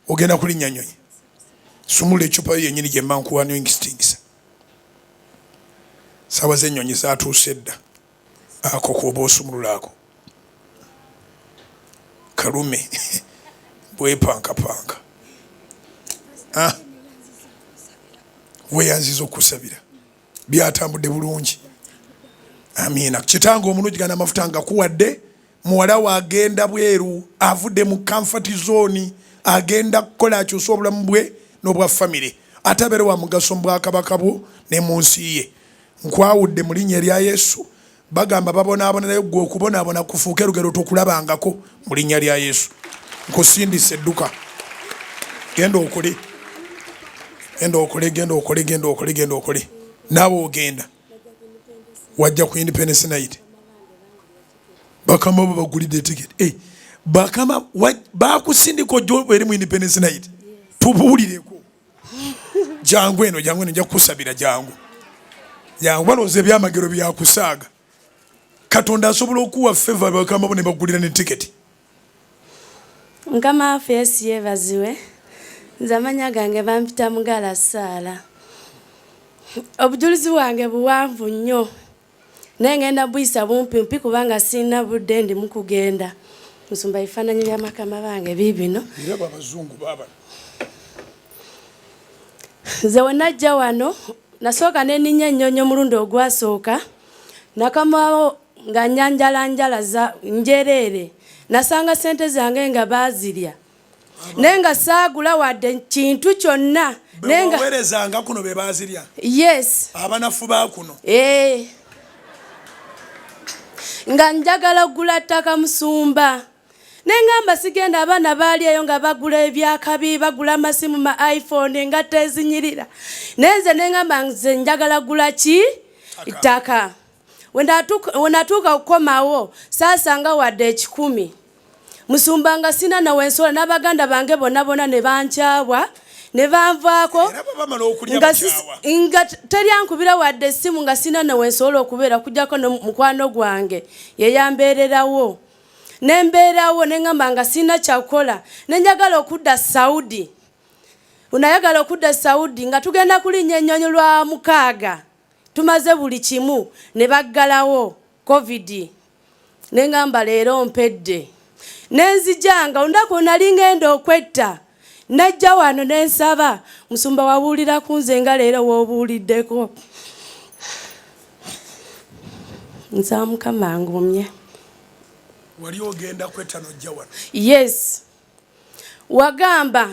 ogenda kulinnya nnyonyi sumula ecupa yennyini gye mba nkuwa n'ingistingisa saawa z'ennyonyi zaatuuse dda ako kooba osumulula ako kalume bwepankapanka weeyanziza okusabira byatambudde bulungi amiina kitange omulungi gana amafuta nga kuwadde muwala waagenda bweru avudde mu comfort zone agenda kukola akyusa obulamu bwe n'obwa famire ate abeere wa mugaso mu bwakabaka bwo ne mu nsi ye nkwawudde mu linnya erya Yesu bagamba babonaabonerayo gwe okubonaabona kufuuke lugero tokulabangako mu linnya lya Yesu nkusindisa edduka genda okole naawe ogenda wajja ku Independence Night bakama babagulidde ticket bakama bakusindika ojja eri mu Independence Night tubuulireko jangu eno nja kukusabira jangu balowooza ebyamagero byakusaaga Katonda asobola okuwa favor bakama bo ne bagulira ne ticket Mukama waffe Yesu yeebaziwe nze amanya gange bampita Mugala Sarah obujulizi bwange buwanvu nnyo naye ngenda buyisa bumpimpi kubanga sirina budde ndi mu kugenda Musumba ebifaananyi bya makama bange biibino era abazungu baba nze we najja wano nasooka n'enninnya ennyonyi omulundi ogwasooka nakamawo nga nyanjalanjala za njereere nasanga ssente zange nga baazirya naye nga saagula wadde kintu kyonna weerezanga kuno be baazirya yes abanafu ba kuno nga njagala okugula ttaka Musumba nengamba sigenda abaana baalyayo nga bagula ebyakabi bagula amasimu ma iPhone nga tezinyirira nenze nengamba nze njagala gula ki ttaka wenatuuka okukomawo saasanga wadde 10 Musumba nga sina nawe nsola n'abaganda bange bonna ne bankyabwa ne banvaako nga teryankubira wadde essimu nga sina nawe nsobola okubeera kujjako mukwano gwange yeyambeererawo nembeerawo neŋŋamba nga sina kyakukola nenjagala okudda Saudi unayagala okudda Saudi nga tugenda kulinnya ennyonyi lwa 6 tumaze buli kimu ne baggalawo COVID neŋŋamba leero mpedde nenzijanga undako nali ngenda okwetta najja wano nensaba Musumba wabuulira ku nze nga leero woobuuliddeko nsaba Mukama angumye wali ogenda kwetta nojja wano yes wagamba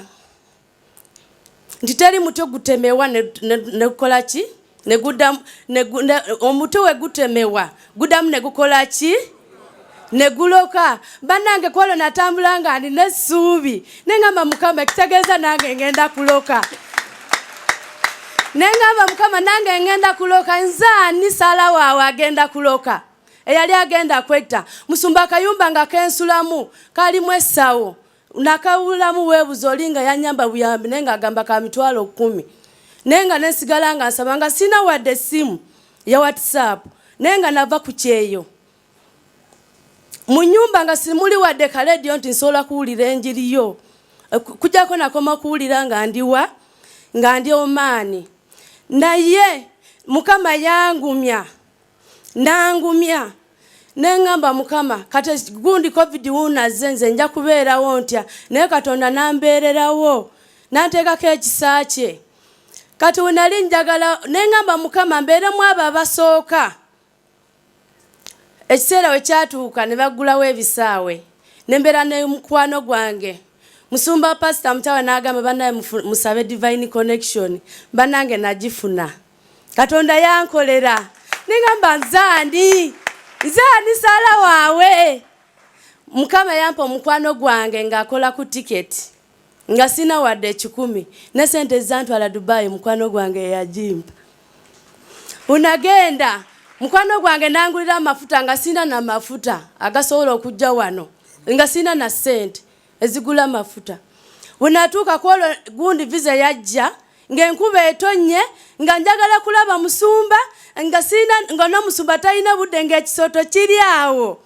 nti teri muto gutemewa ne kukola ki omutwe we gutemewa guddamu ne gukola ki neguloka bannange kwalo natambula nga ndi n'essuubi neŋŋamba Mukama ekitegeeza nange ngenda kuloka neŋŋamba Mukama nange ngenda kuloka nzaani Saala waawe agenda kuloka eyali agenda kwetta Musumba akayumba nga kensulamu kalimu essawo nakawulamu weebuza oli nga yanyamba buyambi naye nga agamba ka mitwalo 10 naye nga nensigala nga nsaba nga sina wadde essimu ya WhatsApp naye nga nava ku kyeeyo mu nnyumba nga simuli wadde kaleediyo nti nsobola kuwulira enjiri yo kujjako nakoma kuwulira nga ndiwa nga ndi Omaani naye Mukama yangumya nangumya neŋŋamba Mukama kati gundi COVID wunaze nze nja kubeerawo ntya naye Katonda nambeererawo nanteekako ekisa kye kati wenali njagala neŋŋamba Mukama mbeeremu abo abasooka ekiseera we kyatuuka ne baggulawo ebisaawe nembeera ne mukwano gwange Musumba pasita mutawa n'agamba bannaye musabe divine connection bannange nagifuna Katonda yankolera neŋŋamba nzaani Saala waawe Mukama yampa omukwano gwange ng'akola ku tiketi nga sina wadde 10 ne ssente zantwala Dubai mukwano gwange yagimpa unagenda mukwano gwange nangulira amafuta nga sina na mafuta agasobola okujja wano nga sina na ssente ezigula amafuta unatuuka kwolo gundi visa yajja ng'enkuba etonye nga njagala kulaba Musumba nga sina nga no Musumba talina budde ng'ekisooto kiri awo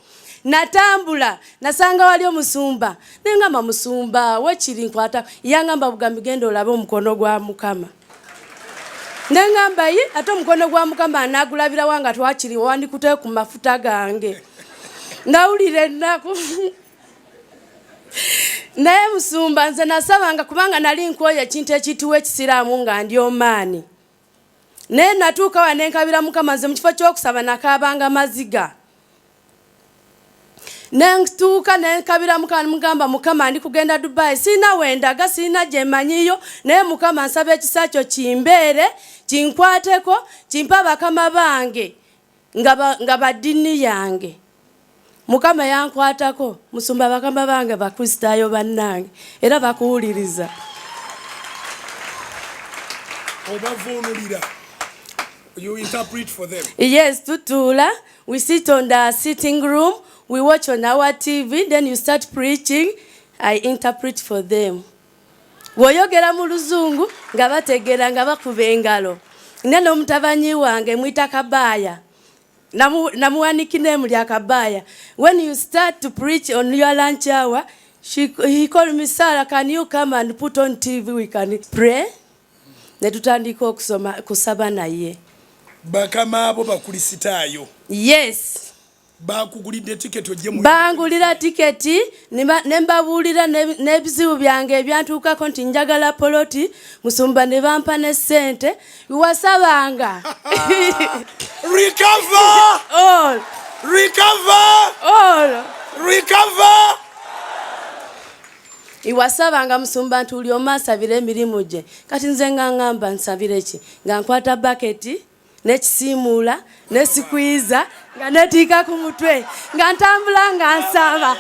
natambula nasanga wali Musumba nengamba Musumba wekiri nkwata yangamba bugambi genda olabe omukono gwa Mukama nengamba yi ate omukono gwa Mukama anagulabira wanga twakiri wandikute ku mafuta gange nawulire nnaku naye Musumba nze nasabanga kubanga nali nkoye ekintu ekituwa ekisiraamu nga ndi omaani naye natuuka wa nenkabira Mukama nze mu kifo ky'okusaba nakaabanga maziga nentuuka nenkabira Mukama mugamba Mukama ndi kugenda Dubai sina wendaga sina gye manyiyo naye Mukama nsaba ekisa kyo kimbeere kinkwateko kimpa bakama bange nga badini yange Mukama yankwatako Musumba bakama bange bakristaayo bannange era bakuwuliriza obavunulira. You interpret for them. Yes, tutula. We sit on the sitting room. We watch on our TV. Then you start preaching. I interpret for them. Woyogera mu luzungu nga bategera nga bakuba engalo. Neno mutabanyi wange mwita Kabaya. Namuwanikine mu lya Kabaya. When you start to preach on your lunch hour, he called me, Sarah, can you come and put on TV? We can pray. Netutandika okusoma kusaba naye. Bakama abo bakulisitaayo. Yes. Bakugulidde tiketi ojje mu. Bangulira tiketi nembabuulira n'ebizibu byange ebyantuukako nti njagala Poloti Musumba ne bampa ne ssente wasabanga. Recover! All. Recover! All. Recover! Iwasabanga Musumba ntuli omasabire emirimu gye. Kati nze ngamba nsabire ki? Nga nkwata bucket n'ekisimuula n'esikwiza nga netiika ku mutwe nga ntambula nga nsaba.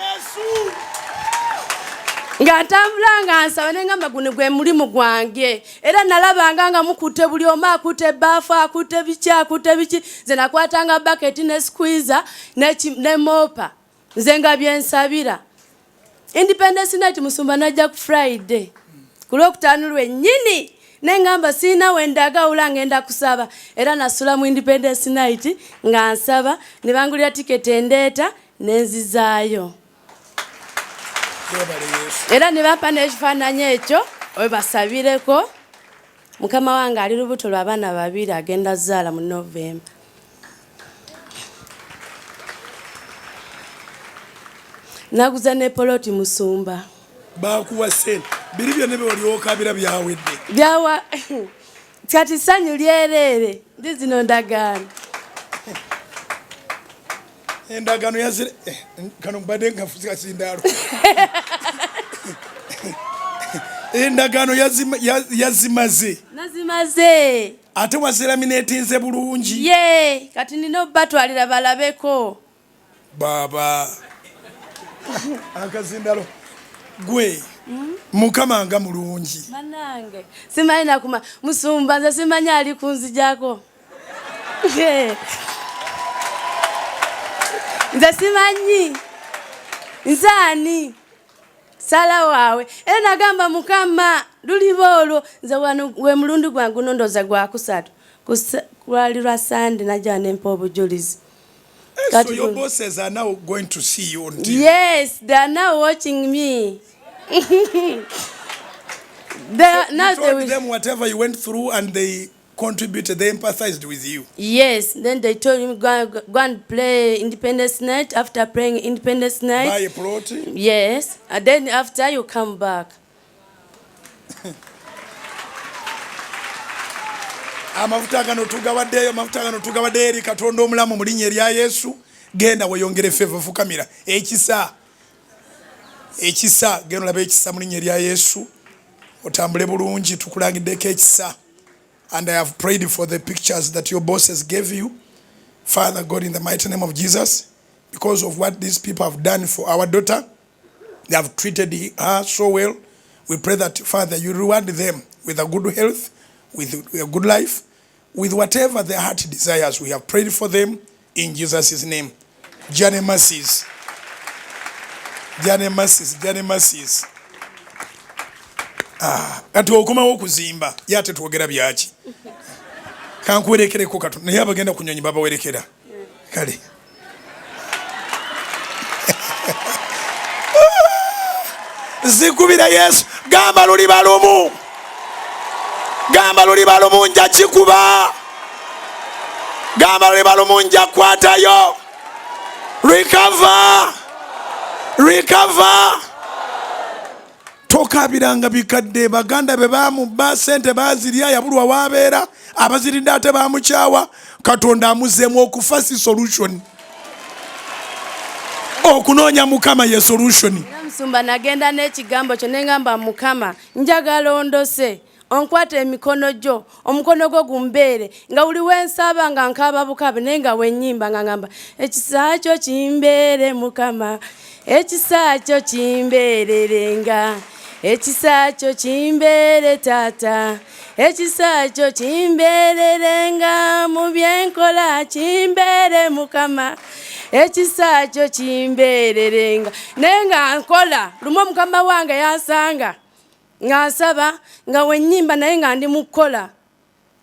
Nga ntambula nga nsaba nengamba guno gwe mulimu gwange. Era nalabanga nga mukutte buli omu akutte baafu akutte biki nze nakwatanga bucket n'esikwiza ne mopa nze nga byensabira. Independence night Musumba najja ku Friday. Kulokutaano lwennyini nengamba sina wendaga ula ngenda kusaba era nasula mu Independence night nga nsaba ne bangulira tiketi endeeta nenzizaayo. Era ne bampa n'ekifaananyi ekyo we basabireko. Mukama wange ali lubuto lw'abaana babiri agenda zaala mu November. Naguze ne Poloti Musumba. Bakuwa ssente. Biri byonna bye wali okabira byawedde. Byawa kati sanyu lyerere ndi zino ndagaano. Endagaano yazire kano mbadde nkafuzika sindalo. Endagaano yazimaze. Nazimaze. Ate waziraminatinze bulungi. Ye kati nino batwalira balabeko. Baba. Akazindalo gwe Mukama nga mulungi manange simanyi nakuma Musumba nze simanyi ali kunzijako nze simanyi nzani sala wawe era nagamba Mukama lulibolo nze wano we mulundu gwangu nondoza gwa kusatu kwali lwa Sunday najja nempa obujjulizi. So your bosses are now going to see you on TV. Yes, they are now watching me. You told them whatever you went through and they contributed, they empathized with you. Yes, then they told me go and play Independence Night. After playing Independence Night, buy a plot. Yes, and then after you come back. Amafuta gano tugawaddeyo amafuta gano tugawadde eri Katonda omulamu mu linnya erya Yesu genda weyongere favor fukamira ekisa genda olabe ekisa mu linnya erya Yesu otambule bulungi tukulangiddeko ekisa. And I have prayed for the pictures that your bosses gave you, Father God, in the mighty name of Jesus, because of what these people have done for our daughter. They have treated her so well. We pray that, Father, you reward them with a good health, with a good life, with whatever their heart desires. We have prayed for them in Jesus' name. Journey mercies. Journey mercies. Journey mercies. Kati okomawo okuzimba yate twogera byaki. Kankuwerekereko Katonda naye abagenda kunyonyi babawerekera. Kale. zikubira Yesu. Gamba luliba lumu. Gamba luliba lumu nja kikuba. Gamba luliba lumu nja kwatayo. Recover. Recover. Tokabiranga bikadde baganda be bamubba ssente bazirya yabulwa wabeera abazirinda ate bamukyawa. Katonda amuzeemu okufa si solution. Okunoonya Mukama ye solution. Musumba nagenda n'ekigambo kyo ne ngamba Mukama njagala ondose onkwata emikono gyo omukono gwo gumbeere nga buli wensaba nga nkaba bukabe naye nga wennyimba nga ngamba ekisa kyo kimbeere Mukama ekisa kyo kimbeererenga ekisa kyo kimbeere Taata ekisa kyo kimbeererenga mu byenkola kimbeere Mukama ekisa kyo kimbeererenga naye nga nkola lumu Mukama wange yansanga nga nsaba nga wennyimba naye nga ndi mu kukola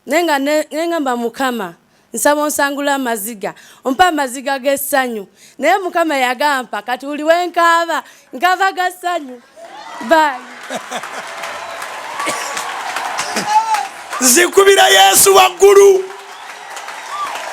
naye nga ngamba Mukama nsaba onsangula amaziga ompa amaziga g'essanyu naye Mukama yagampa kati buli wenkaaba nkava ga ssanyu. Bye. Zikubira Yesu waggulu.